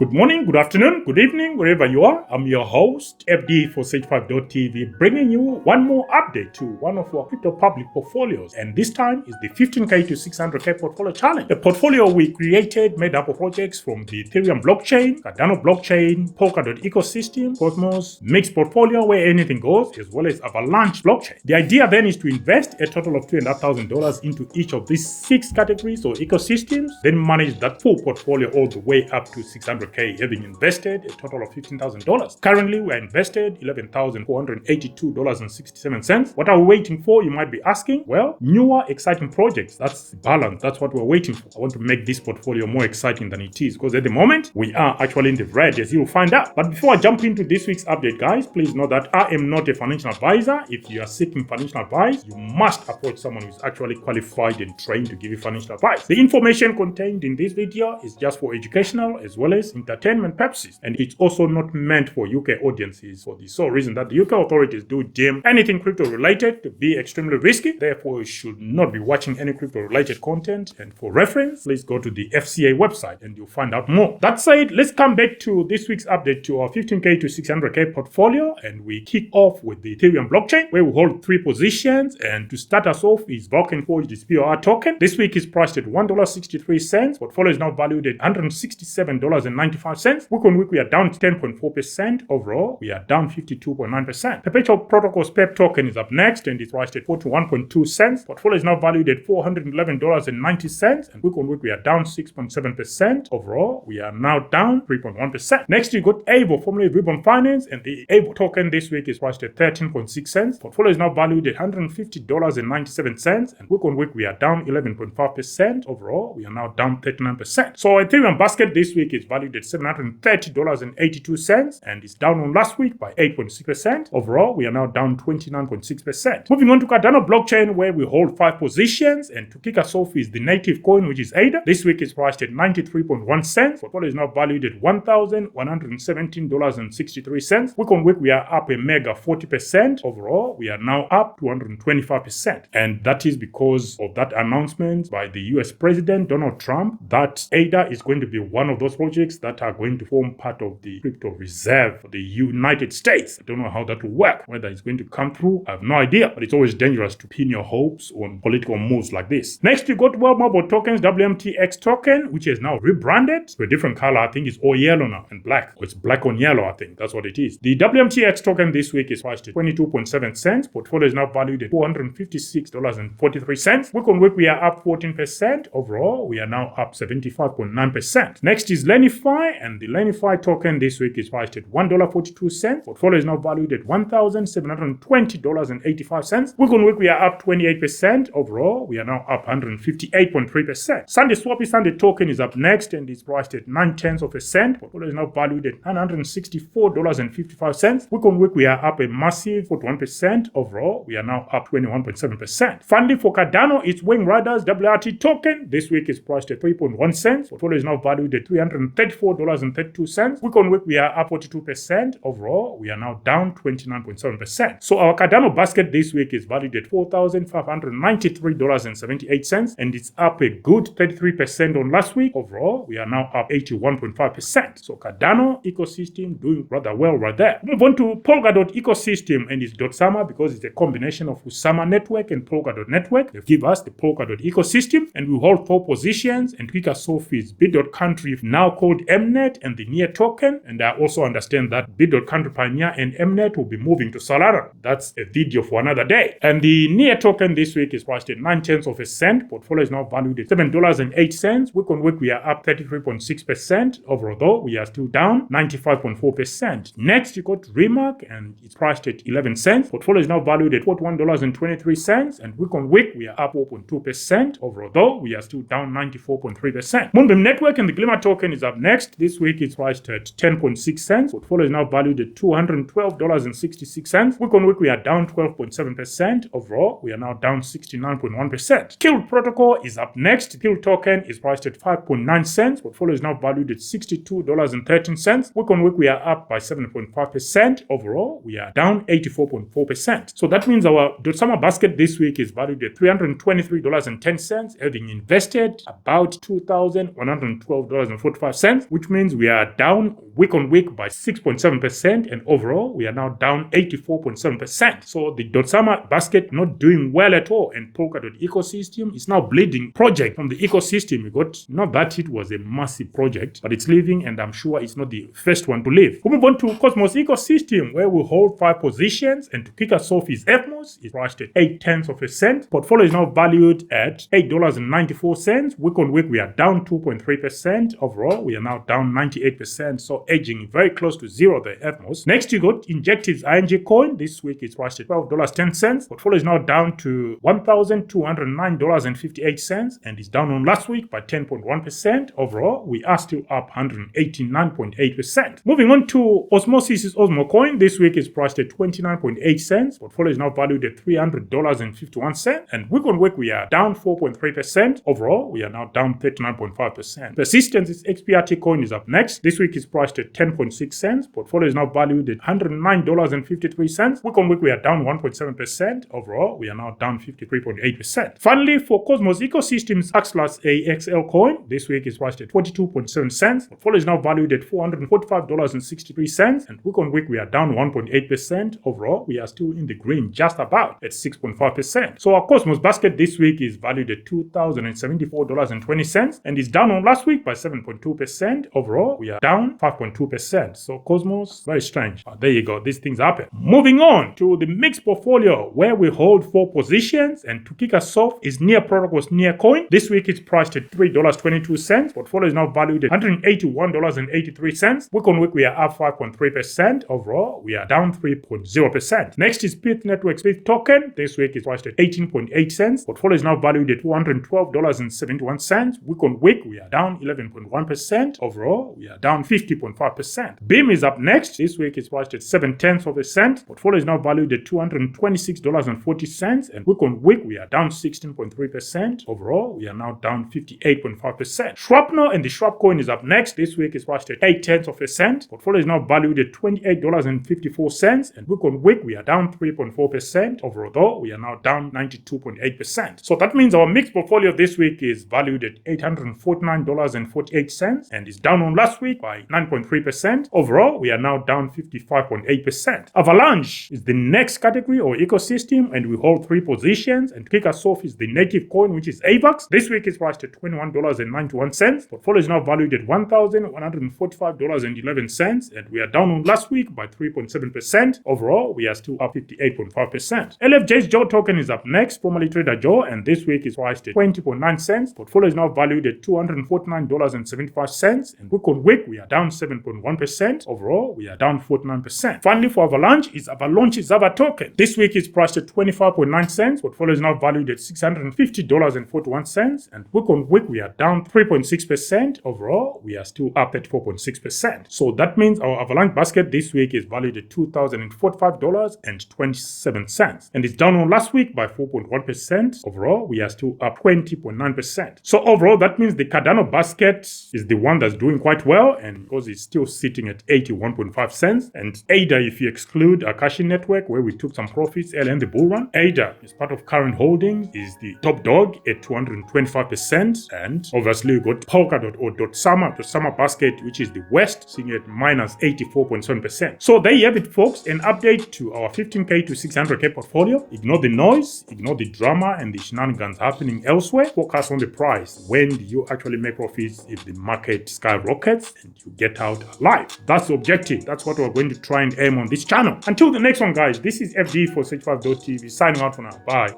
Good morning, good afternoon, good evening, wherever you are. I'm your host, FD for Sage5.tv, bringing you one more update to one of our crypto public portfolios. And this time is the 15K to 600K portfolio challenge. The portfolio we created made up of projects from the Ethereum blockchain, Cardano blockchain, Polkadot Cosmos, mixed portfolio where anything goes, as well as Avalaunch blockchain. The idea then is to invest a total of $2,500 into each of these 6 categories or ecosystems, then manage that full portfolio all the way up to 600K, having invested a total of $15,000. Currently, we are invested $11,482.67. What are we waiting for, you might be asking? Well, newer, exciting projects. That's the balance. That's what we're waiting for. I want to make this portfolio more exciting than it is, because at the moment, we are actually in the red, as you'll find out. But before I jump into this week's update, guys, please know that I am not a financial advisor. If you are seeking financial advice, you must approach someone who's actually qualified and trained to give you financial advice. The information contained in this video is just for educational as well as entertainment purposes, and it's also not meant for UK audiences, for the sole reason that the UK authorities do deem anything crypto related to be extremely risky. Therefore, you should not be watching any crypto related content, and for reference, please go to the FCA website and you'll find out more. That said, let's come back to this week's update to our 15K to 600K portfolio, and we kick off with the Ethereum blockchain where we hold 3 positions. And to start us off is VulcanForged POR token. This week is priced at $1.63. Portfolio is now valued at $167.95. Week on week, we are down 10.4%. Overall, we are down 52.9%. PerpetualProtocol's PEP token is up next and is priced at 41.2 cents. Portfolio is now valued at $411.90. And week on week, we are down 6.7%. Overall, we are now down 3.1%. Next, you got AEVO, formerly Ribbon Finance, and the AEVO token this week is priced at 13.6 cents. Portfolio is now valued at $150.97. And week on week, we are down 11.5%. Overall, we are now down 39%. So Ethereum basket this week is valued at $730.82 and is down on last week by 8.6%. Overall, we are now down 29.6%. Moving on to Cardano blockchain where we hold 5 positions, and to kick us off is the native coin, which is ADA. This week is priced at 93.1 cents. Portfolio is now valued at $1,117.63. Week on week, we are up a mega 40%. Overall, we are now up 225%. And that is because of that announcement by the US President Donald Trump that ADA is going to be one of those projects that are going to form part of the crypto reserve for the United States. I don't know how that will work, whether it's going to come through, I have no idea, but it's always dangerous to pin your hopes on political moves like this. Next, you got World Mobile Tokens WMTX token, which is now rebranded to a different color. I think it's all yellow now and black. Or it's black on yellow, I think. That's what it is. The WMTX token this week is priced at 22.7 cents. Portfolio is now valued at $456.43. Week on week, we are up 14%. Overall, we are now up 75.9%. Next is Lenify, and the Lenify token this week is priced at $1.42. Portfolio is now valued at $1,720.85. Week on week, we are up 28%. Overall, we are now up 158.3%. Sunday Sunday token is up next and is priced at 0.9 cents. Portfolio is now valued at $164.55. Week on week, we are up a massive 41%. Overall, we are now up 21.7%. Finally, for Cardano, it's Wing Riders WRT token. This week is priced at 3.1 cents. Portfolio is now valued at $334.32. Week on week, we are up 42%. Overall, we are now down 29.7%. So our Cardano basket this week is valued at $4,593.78 and it's up a good 33% on last week. Overall, we are now up 81.5%. So Cardano ecosystem doing rather well right there. Move on to Polkadot ecosystem and its .sama, because it's a combination of Usama network and Polkadot network. They give us the Polkadot ecosystem, and we hold 4 positions, and kick us off is Bit.country, now called Mnet, and the NEAR token. And I also understand that Bit.country Pioneer and Mnet will be moving to Solana. That's a video for another day. And the NEAR token this week is priced at 0.9 cents. Portfolio is now valued at $7.08. Week on week, we are up 33.6%. Overall, though, we are still down 95.4%. Next, you got Remark, and it's priced at 11 cents. Portfolio is now valued at $41.23. And week on week, we are up 4.2%. Overall, though, we are still down 94.3%. Moonbeam Network and the Glimmer token is up next. This week, it's priced at 10.6 cents. Portfolio is now valued at $212.66. Week on week, we are down 12.7%. Overall, we are now down 69.1%. Kill Protocol is up next. Kill token is priced at 5.9 cents. Portfolio is now valued at $62.13. Week on week, we are up by 7.5%. Overall, we are down 84.4%. So that means our .sama basket this week is valued at $323.10, having invested about $2,112.45. which means we are down week on week by 6.7%, and overall we are now down 84.7%. So the Dotsama basket not doing well at all, and Polkadot ecosystem is now bleeding project from the ecosystem. We got, not that it was a massive project, but it's leaving, and I'm sure it's not the first one to leave. We move on to Cosmos ecosystem, where we hold 5 positions, and to kick us off is EVMOS. It's priced at 0.8%. Portfolio is now valued at $8.94. Week on week we are down 2.3%. Overall we are now down 98%. So edging very close to zero there, EVMOS. Next you got InjectiveProtocol ING coin. This week it's priced at $12.10. Portfolio is now down to $1,209.58 and is down on last week by 10.1%. Overall we are still up 189.8%. Moving on to Osmosis Osmo coin. This week is priced at 29.8 cents. Portfolio is now valued at $300.51, and week on week we are down 4.3%. Overall we are now down 39.5%. Persistence XPRT coin is up next. This week is priced at 10.6 cents. Portfolio is now valued at $109.53. Week on week we are down 1.7%. Overall we are now down 53.8%. Finally, for Cosmos ecosystems Axelar's AXL coin, this week is priced at 42.7 cents. Portfolio is now valued at $445.63, and week on week we are down 1.8%. Overall we are still in the green just about at 6.5%. So our Cosmos basket this week is valued at $2,074.20 and is down on last week by 7.2%. Overall we are down 5.2%. So Cosmos, very strange. There you go, these things happen. Moving on to the mixed portfolio, where we hold 4 positions, and to kick us off is NEARProtocol's NEAR coin. This week it's priced at $3.22. Portfolio is now valued at $181.83. Week on week we are up 5.3%. Overall we are down 3.0%. Next is Pythnetwork's Pyth token. This week is priced at 18.8 cents. Portfolio is now valued at $212.71. Week on week we are down 11.1%. Overall we are down 50.5%. Beam is up next. This week is priced at 0.7 cents. Portfolio is now valued at $226.40, and week on week we are down 16.3%. Overall we are now down 58.5%. Shrapnel and the Shrap coin is up next. This week is priced at 0.8 cents. Portfolio is now valued at $28.54, and week on week we are down 3.4%. Overall we are now down 92.8%. So that means our mixed portfolio this week is valued at $849.48 and is down on last week by 9.3%. Overall we are now down 55.8%. Avalaunch is the next category or ecosystem, and we hold 3 positions, and to kick us off is the native coin, which is AVAX. This week is priced at $21.91. Portfolio is now valued at $1,145.11, and we are down on last week by 3.7%. Overall we are still up 58.5%. LFJ's Joe token is up next, formerly Traderjoe, and this week is priced at 20.9 cents. Portfolio is now valued at $249.75, and week on week we are down 7.1%. Overall we are down 49%. Finally, for Avalaunch is Avalaunch's Zava token. This week is priced at 25.9 cents. Portfolio is now valued at $650.41, and week on week we are down 3.6%. Overall we are still up at 4.6%. So that means our Avalaunch basket this week is valued at $2,045.27, and it's down on last week by 4.1%. Overall we are still up 20.9%. So overall that means the Cardano basket is the one that's doing quite well, and because it's still sitting at 81.5 cents. And ADA, if you exclude Akashi Network, where we took some profits early in the bull run, ADA is part of current holdings, is the top dog at 225%. And obviously we got Polkadot or Dotsama basket, which is the West, sitting at minus 84.7%. So there you have it, folks, an update to our 15K to 600K portfolio. Ignore the noise, ignore the drama and the shenanigans happening elsewhere. Focus on the price. When do you actually make profits? If the market skyrockets and you get out alive. That's the objective. That's what we're going to try and aim on this channel. Until the next one, guys, this is FD for Search5.tv signing out for now. Bye.